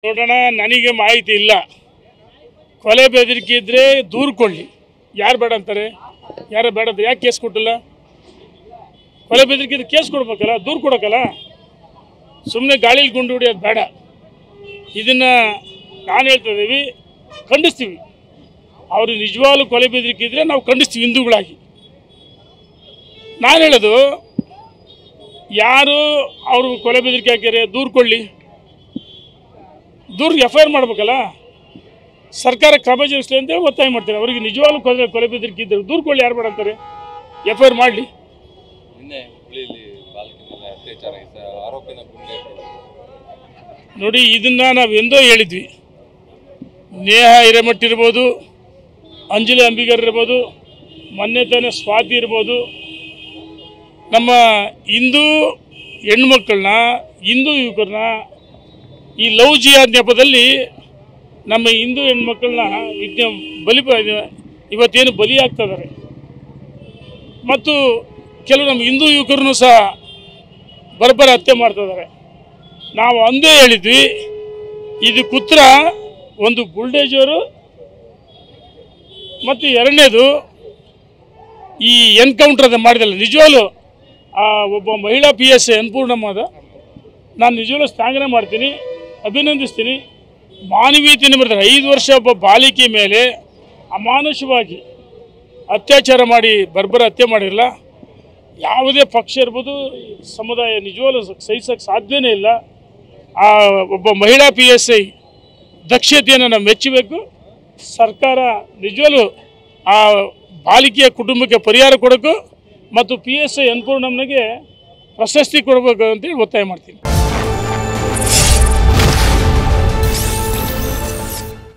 ನೋಡೋಣ, ನನಗೆ ಮಾಹಿತಿ ಇಲ್ಲ. ಕೊಲೆ ಬೆದರಿಕೆ ಇದ್ದರೆ ದೂರು ಕೊಡಲಿ. ಯಾರು ಬೇಡ ಅಂತಾರೆ? ಯಾರು ಬೇಡ ಅಂತ ಯಾಕೆ ಕೇಸ್ ಕೊಟ್ಟಿಲ್ಲ? ಕೊಲೆ ಬೆದರಿಕೆ ಇದ್ರೆ ಕೇಸ್ ಕೊಡ್ಬೇಕಲ್ಲ, ದೂರು ಕೊಡೋಕ್ಕಲ್ಲ. ಸುಮ್ಮನೆ ಗಾಳಿಲಿ ಗುಂಡು ಹೊಡಿಯೋದು ಬೇಡ. ಇದನ್ನು ನಾನು ಹೇಳ್ತಾ ಇದ್ದೀವಿ, ಖಂಡಿಸ್ತೀವಿ. ಅವರು ನಿಜವಾಗ್ಲೂ ಕೊಲೆ ಬೆದರಿಕೆ ಇದ್ದರೆ ನಾವು ಖಂಡಿಸ್ತೀವಿ ಹಿಂದೂಗಳಾಗಿ. ನಾನು ಹೇಳೋದು, ಯಾರು ಅವರು ಕೊಲೆ ಬೆದರಿಕೆ ಹಾಕಿದರೆ ದೂರು ಕೊಡಲಿ. ದೂರು FIR ಮಾಡಬೇಕಲ್ಲ. ಸರ್ಕಾರ ಕ್ರಮ ಜರುಗಿಸಲಿ ಅಂತೇಳಿ ಒತ್ತಾಯ ಮಾಡ್ತಾರೆ. ಅವರಿಗೆ ನಿಜವಾಗ್ಲೂ ಕೊಲೆ ಬೆದರಿಕೆ ಇದ್ದರೆ ದೂರು ಕೊಡಲಿ. ಯಾರು ಬೇಡ ಅಂತಾರೆ? FIR ಮಾಡಲಿ. ನೋಡಿ, ಇದನ್ನು ನಾವು ಎಂದೋ ಹೇಳಿದ್ವಿ. ನೇಹಾ ಹಿರೇಮಠ್ ಇರ್ಬೋದು, ಅಂಜಲಿ ಅಂಬಿಗರ್ ಇರ್ಬೋದು, ಮೊನ್ನೆ ತಾನೇ ಸ್ವಾತಿ ಇರ್ಬೋದು, ನಮ್ಮ ಹಿಂದೂ ಹೆಣ್ಮಕ್ಳನ್ನ, ಹಿಂದೂ ಯುವಕರನ್ನ ಈ ಲವ್ ಜಿಹಾದ್ ನೆಪದಲ್ಲಿ ನಮ್ಮ ಹಿಂದೂ ಹೆಣ್ಮಕ್ಳನ್ನ ಇವತ್ತೇನು ಬಲಿಯಾಗ್ತಾ ಇದ್ದಾರೆ. ಮತ್ತು ಕೆಲವು ನಮ್ಮ ಹಿಂದೂ ಯುವಕರನ್ನು ಸಹ ಬರ್ಬರ ಹತ್ಯೆ ಮಾಡ್ತಾ ಇದ್ದಾರೆ. ನಾವು ಅಂದೇ ಹೇಳಿದ್ವಿ, ಇದು ಕುತ್ರ ಒಂದು ಬುಲ್ಡೇಜರು ಮತ್ತು ಎರಡನೇದು ಈ ಎನ್ಕೌಂಟರ್ ಅದು ಮಾಡಿದಲ್ಲ. ನಿಜವಾಗ್ಲೂ ಒಬ್ಬ ಮಹಿಳಾ PSI ಅನ್ಪೂರ್ಣಮ್ಮದ ನಾನು ನಿಜವಾಗ್ಲೂ ಶ್ಲಾಘನೆ ಮಾಡ್ತೀನಿ, ಅಭಿನಂದಿಸ್ತೀನಿ. ಮಾನವೀಯತೆಯನ್ನು ಬರ್ತಾರೆ. 5 ವರ್ಷ ಒಬ್ಬ ಬಾಲಿಕೆ ಮೇಲೆ ಅಮಾನುಷವಾಗಿ ಅತ್ಯಾಚಾರ ಮಾಡಿ ಬರ್ಬರ ಹತ್ಯೆ ಮಾಡಿರಲ್ಲ. ಯಾವುದೇ ಪಕ್ಷ ಇರ್ಬೋದು, ಸಮುದಾಯ ನಿಜವಾಗ್ಲೂ ಸಹಿಸೋಕ್ಕೆ ಸಾಧ್ಯವೇ ಇಲ್ಲ. ಆ ಒಬ್ಬ ಮಹಿಳಾ PSI ದಕ್ಷತೆಯನ್ನು ನಾವು ಮೆಚ್ಚಬೇಕು. ಸರ್ಕಾರ ನಿಜವಾಗ್ಲೂ ಆ ಬಾಲಿಕೆಯ ಕುಟುಂಬಕ್ಕೆ ಪರಿಹಾರ ಕೊಡಬೇಕು ಮತ್ತು PSI ಅನ್ಪೂರ್ಣಮ್ಮನಿಗೆ ಪ್ರಶಸ್ತಿ ಕೊಡಬೇಕು ಅಂತೇಳಿ ಒತ್ತಾಯ ಮಾಡ್ತೀನಿ.